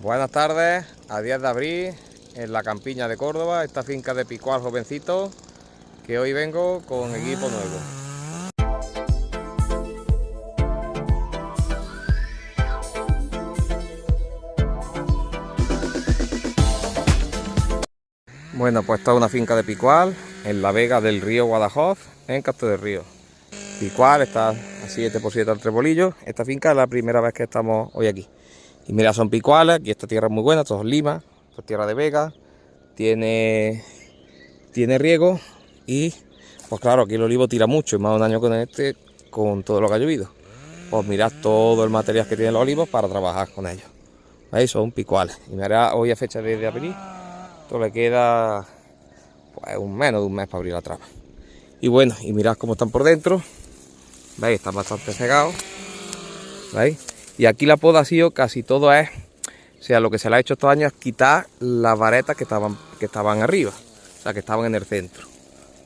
Buenas tardes, a 10 de abril, en la campiña de Córdoba, esta finca de picual jovencito, que hoy vengo con equipo nuevo. Bueno, pues esta es una finca de picual en la vega del río Guadajoz, en Castro del Río. Picual está a 7x7 al trebolillo. Esta finca es la primera vez que estamos hoy aquí. Y mira, son picuales, aquí esta tierra es muy buena, esto es lima, esto es tierra de vega, tiene riego y pues claro, aquí el olivo tira mucho, y más de un año con todo lo que ha llovido. Pues mirad todo el material que tienen los olivos para trabajar con ellos. ¿Veis? Son picuales. Y mirad, hoy es fecha de abril, esto le queda pues menos de un mes para abrir la trama. Y bueno, y mirad cómo están por dentro. ¿Veis? Están bastante cegados. ¿Veis? Y aquí la poda ha sido casi todo o sea, lo que se le ha hecho estos años es quitar las varetas que estaban arriba, o sea, que estaban en el centro.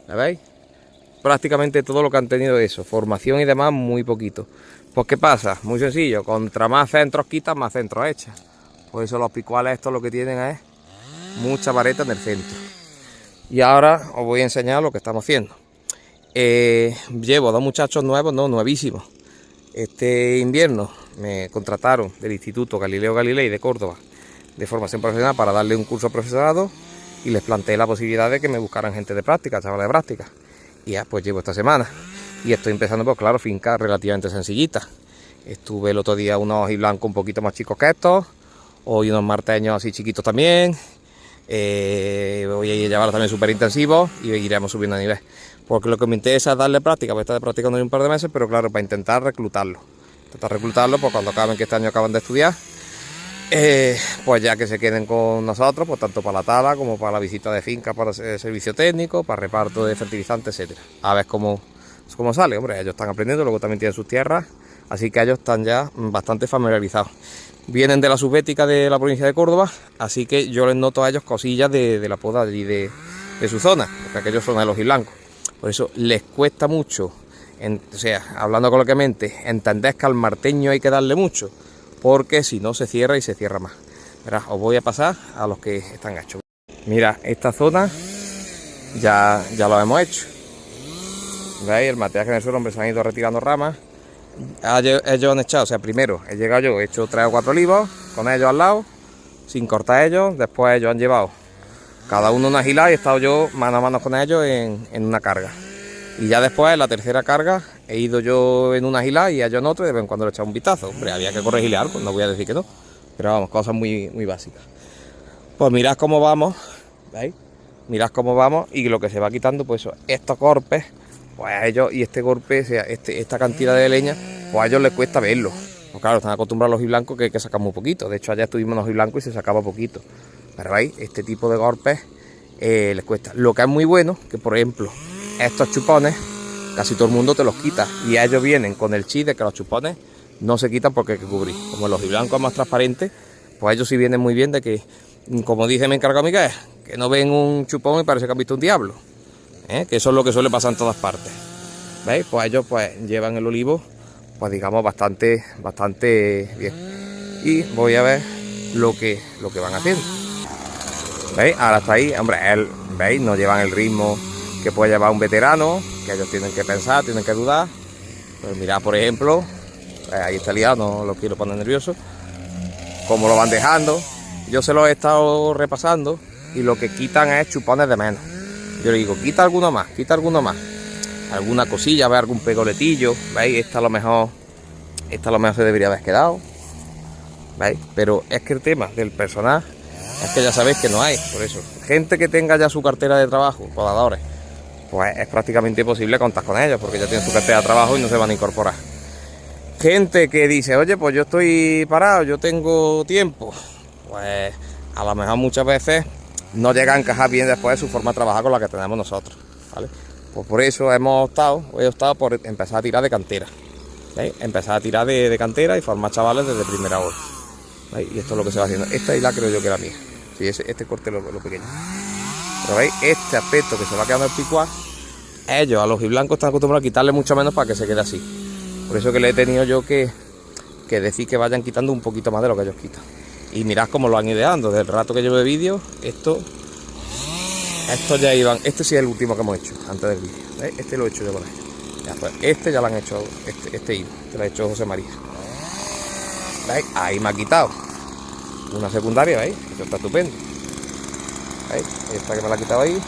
¿La veis? Prácticamente todo lo que han tenido eso, formación y demás, muy poquito. Pues ¿qué pasa? Muy sencillo, contra más centros quitas, más centros echas. Por eso los picuales estos lo que tienen es mucha vareta en el centro. Y ahora os voy a enseñar lo que estamos haciendo. Llevo dos muchachos nuevos, no, nuevísimos. Este invierno me contrataron del Instituto Galileo Galilei de Córdoba de formación profesional para darle un curso de profesorado y les planteé la posibilidad de que me buscaran gente de práctica, chavales de práctica. Y ya pues llevo esta semana y estoy empezando, pues claro, fincas relativamente sencillitas. Estuve el otro día unos ojiblancos un poquito más chicos que estos, hoy unos marteños así chiquitos también. Voy a llevarlos también súper intensivos y iremos subiendo a nivel. Porque lo que me interesa es darle práctica, voy a estar practicando un par de meses, pero claro, para intentar reclutarlos. Pues cuando acaben, que este año acaban de estudiar, pues ya que se queden con nosotros, pues tanto para la tala como para la visita de finca, para el servicio técnico, para reparto de fertilizantes, etcétera. A ver cómo sale, hombre, ellos están aprendiendo, luego también tienen sus tierras, así que ellos están ya bastante familiarizados. Vienen de la subbética de la provincia de Córdoba, así que yo les noto a ellos cosillas de la poda allí de su zona, porque aquellos son de los blancos. Por eso les cuesta mucho, o sea, hablando coloquialmente, entender que al marteño hay que darle mucho, porque si no se cierra y se cierra más. Mirad, os voy a pasar a los que están hechos. Mira, esta zona ya lo hemos hecho. ¿Veis? El material que en el suelo, hombre, se han ido retirando ramas. Ellos han echado, o sea, primero he llegado yo, he hecho 3 o 4 olivos con ellos al lado, sin cortar ellos. Después ellos han llevado cada uno una gilada y he estado yo mano a mano con ellos en una carga. Y ya después, en la tercera carga, he ido yo en una gilada y ellos en otra, y de vez en cuando le he echado un vistazo. Hombre, había que corregirle algo, no voy a decir que no, pero vamos, cosas muy, muy básicas. Pues mirad cómo vamos, ¿veis? Mirad cómo vamos y lo que se va quitando, pues estos golpes, pues a ellos, y este golpe, o sea, esta cantidad de leña, pues a ellos les cuesta verlo. Pues claro, están acostumbrados a los ojiblancos que hay que sacar muy poquito. De hecho, allá estuvimos en los ojiblancos y se sacaba poquito. Pero veis, este tipo de golpes les cuesta. Lo que es muy bueno, que por ejemplo, estos chupones, casi todo el mundo te los quita. Y ellos vienen con el chip de que los chupones no se quitan porque hay que cubrir. Como el ojiblanco es más transparente, pues ellos sí vienen muy bien de que, como dice mi encargado Miguel, que no ven un chupón y parece que han visto un diablo. Que eso es lo que suele pasar en todas partes. ¿Veis? Pues ellos pues llevan el olivo, pues digamos, bastante bien. Y voy a ver lo que van haciendo. ¿Veis? Ahora está ahí, hombre, ¿veis? No llevan el ritmo que puede llevar un veterano, que ellos tienen que pensar, tienen que dudar. Pues mirad, por ejemplo, ahí está liado, no lo quiero poner nervioso, cómo lo van dejando. Yo se lo he estado repasando y lo que quitan es chupones de menos. Yo le digo, quita alguno más, alguna cosilla, ve algún pegoletillo. ¿Veis? Esta a lo mejor se debería haber quedado. ¿Veis? Pero es que el tema del personal es que ya sabéis que no hay. Por eso, gente que tenga ya su cartera de trabajo, podadores, pues es prácticamente imposible contar con ellos, porque ya tienen su cartera de trabajo y no se van a incorporar. Gente que dice, oye, pues yo estoy parado, yo tengo tiempo, pues a lo mejor muchas veces no llega a encajar bien después de su forma de trabajar con la que tenemos nosotros, ¿vale? Pues por eso he optado por empezar a tirar de cantera. ¿Veis? Empezar a tirar de cantera y formar chavales desde primera hora. ¿Veis? Y esto es lo que se va haciendo. Esta isla creo yo que era mía. Sí, este corte lo pequeño. Pero veis, este aspecto que se va quedando el picual, ellos a los ojiblancos están acostumbrados a quitarle mucho menos para que se quede así. Por eso que le he tenido yo que decir que vayan quitando un poquito más de lo que ellos quitan. Y mirad cómo lo han ideando. Desde el rato que llevo de vídeo, estos ya iban. Este sí es el último que hemos hecho antes del vídeo. ¿Veis? Este lo he hecho yo por ahí. Ya, pues, este ya lo han hecho. Este lo ha hecho José María. ¿Veis? Ahí me ha quitado una secundaria, ¿veis? Esto está estupendo. ¿Veis? Esta que me la ha quitado ahí.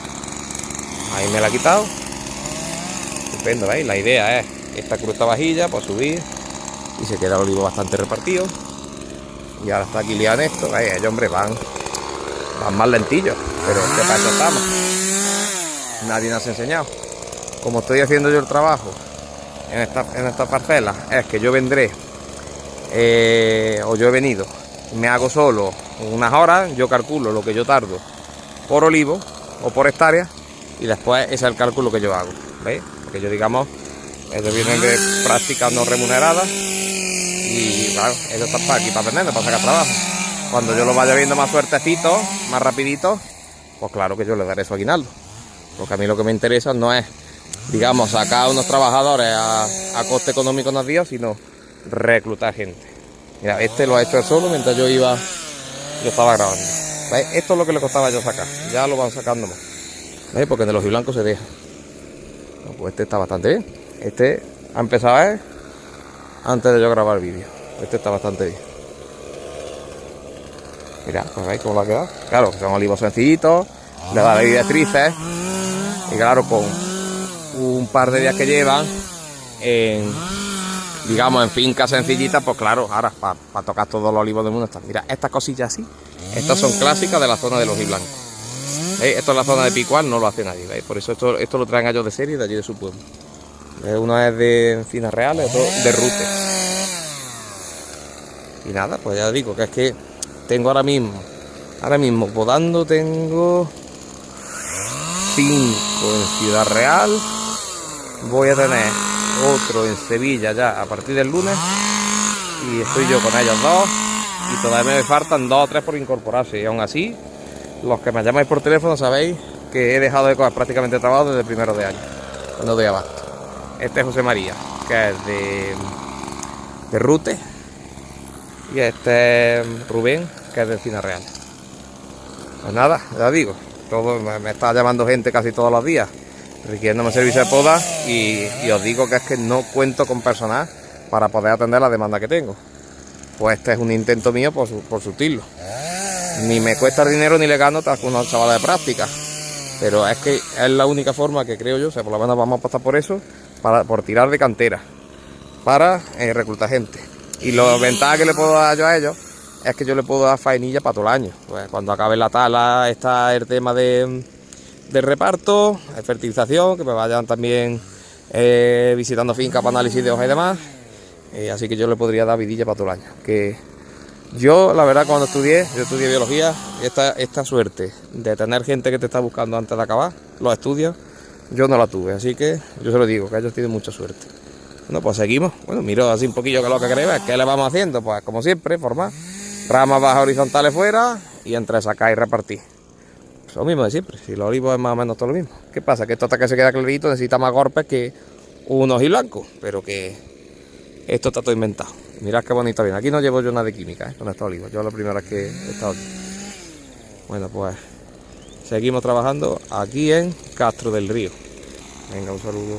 Ahí me la ha quitado. Estupendo, ¿veis? La idea es esta cruta vajilla, pues subir. Y se queda el olivo bastante repartido. Y ahora está aquí liado en esto. ¿Veis? Ellos, hombre, van más lentillos. Pero ¿qué para eso estamos? Nadie nos ha enseñado. Como estoy haciendo yo el trabajo en esta parcela, es que yo vendré, o yo he venido, me hago solo unas horas, yo calculo lo que yo tardo por olivo o por hectárea, y después ese es el cálculo que yo hago. ¿Veis? Porque yo, digamos, ellos vienen de prácticas no remuneradas y claro, ellos están para aquí para aprender, para sacar trabajo. Cuando yo lo vaya viendo más suertecito, más rapidito, pues claro que yo les daré su aguinaldo. Porque a mí lo que me interesa no es, digamos, sacar a unos trabajadores a coste económico unos días, sino reclutar gente. Mira, este lo ha hecho él solo mientras yo estaba grabando. ¿Veis? Esto es lo que le costaba yo sacar. Ya lo van sacando más. ¿Veis? Porque en el hojiblanco se deja. No, pues este está bastante bien. Este ha empezado antes de yo grabar el vídeo. Este está bastante bien. Mira, pues veis cómo lo ha quedado. Claro, son olivos sencillitos, le da directrices. Y claro, con un par de días que llevan digamos, en fincas sencillitas, pues claro, ahora para tocar todos los olivos del mundo están. Mira, estas cosillas así, estas son clásicas de la zona de los hojiblancos. ¿Veis? Esto es la zona de Picual, no lo hace nadie, ¿veis? Por eso esto lo traen ellos de serie de allí de su pueblo. Uno es de Encinas Reales, otro de Rute. Y nada, pues ya digo que es que tengo ahora mismo podando tengo 5 en Ciudad Real. Voy a tener otro en Sevilla ya a partir del lunes. Y estoy yo con ellos 2. Y todavía me faltan 2 o 3 por incorporarse. Y aún así, los que me llamáis por teléfono sabéis que he dejado de coger prácticamente trabajo desde el primero de año. Cuando doy abasto. Este es José María, que es de Rute. Y este es Rubén, que es de Encinas Real. Pues nada, ya digo, me está llamando gente casi todos los días requiriéndome servicio de poda y os digo que es que no cuento con personal para poder atender la demanda que tengo. Pues este es un intento mío por surtirlo. Ni me cuesta dinero ni le gano tras una chavala de práctica, pero es que es la única forma que creo yo, o sea, por lo menos vamos a apostar por eso, por tirar de cantera, para reclutar gente. Y la ventaja que le puedo dar yo a ellos es que yo le puedo dar faenilla para todo el año. Pues cuando acabe la tala está el tema del reparto, de fertilización, que me vayan también visitando fincas para análisis de hojas y demás. Así que yo le podría dar vidilla para todo el año. Que yo, la verdad, cuando yo estudié biología, esta suerte de tener gente que te está buscando antes de acabar los estudios, yo no la tuve. Así que yo se lo digo, que ellos tienen mucha suerte. Bueno, pues seguimos. Bueno, miro así un poquillo que lo que queréis ver. ¿Qué le vamos haciendo? Pues como siempre, formar ramas bajas horizontales fuera y entre sacar y repartir. Pues lo mismo de siempre. Si los olivos es más o menos todo lo mismo. ¿Qué pasa? Que esto hasta que se queda clarito necesita más golpes que un hojiblanco. Pero que esto está todo inventado. Mirad qué bonito viene. Aquí no llevo yo nada de química, con estos olivos. Yo la primera vez que he estado aquí. Bueno, pues seguimos trabajando aquí en Castro del Río. Venga, un saludo.